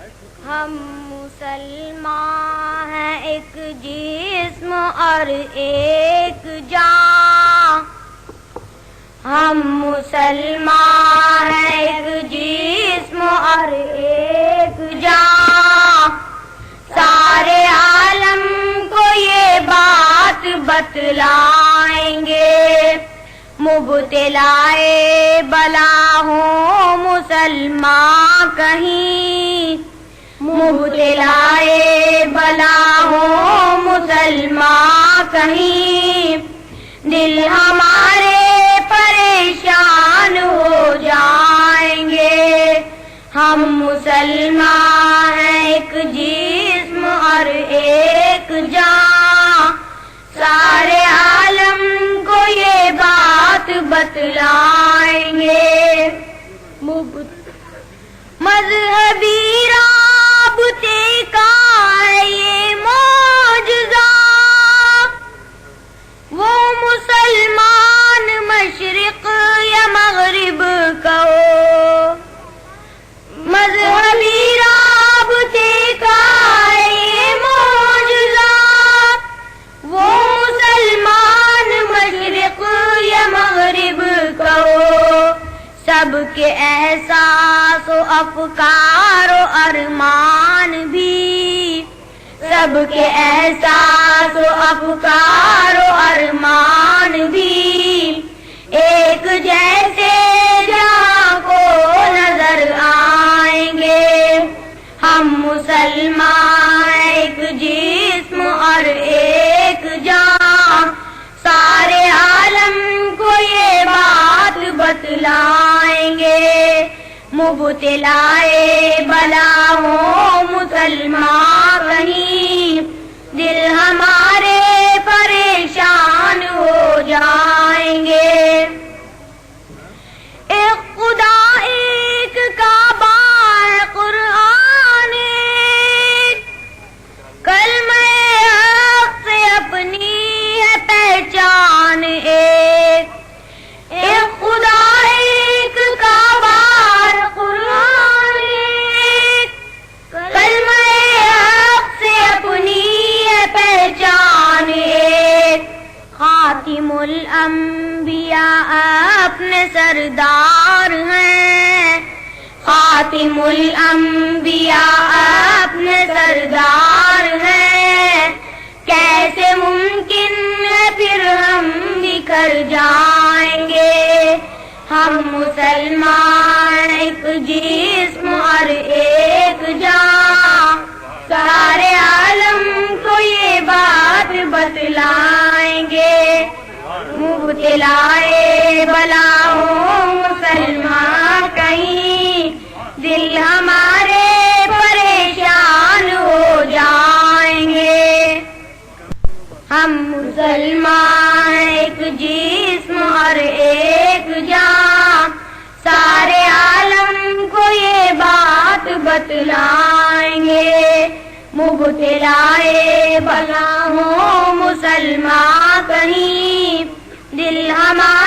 ہم مسلمان ہیں ایک جسم اور ایک جان. ہم مسلمان ہیں ایک جسم اور ایک جان. سارے عالم کو یہ بات بتلائیں گے. مبتلائے بلا ہوں مسلمان کہیں. مبتلائے بلا ہوں مسلمان کہیں. دل ہمارے پریشان ہو جائیں گے. ہم مسلمان ہیں ایک جسم اور ایک جان. سارے عالم کو یہ بات بتلائیں گے. مذہبی رابطے کا ہے یہ معجزہ. وہ مسلمان مشرق یا مغرب کا ہو. مذہبی رابطے کا ہے یہ معجزہ. وہ مسلمان مشرق یا مغرب کا ہو. سب کے احساس و افکار و ارمان بھی. سب کے احساس و افکار و ارمان بھی ایک جیسے جہاں کو نظر آئیں گے. ہم مسلمان ایک جسم اور ایک جان. سارے عالم کو یہ بات بتلائیں گے. مبتلائے بلا ہوں مسلمان کہیں. دل ہمارے پریشان ہو جائیں گے. ایک خدا ایک کعبہ قرآن ایک. کلمہ حق سے اپنی ہے پہچان ایک. ایک خدا ایک کعبہ قرآن ایک. کلمہ حق سے اپنی ہے پہچان ایک. خاتم الانبیاء اپنے سردار ہیں. خاتم الانبیاء اپنے سردار ہیں. کیسے ممکن ہے پھر ہم بکھر جائیں گے. ہم مسلمان ایک جسم اور ایک جان. سارے عالم کو یہ بات بتلائیں گے. مبتلائے بلا ہوں مسلمان کہیں. دل ہمارے پریشان ہو جائیں گے. ہم مسلمان ایک جسم اور ایک جان. سارے عالم کو یہ بات بتلائیں گے. مبتلائے بلا ہوں مسلمان کہیں. دل ہمارے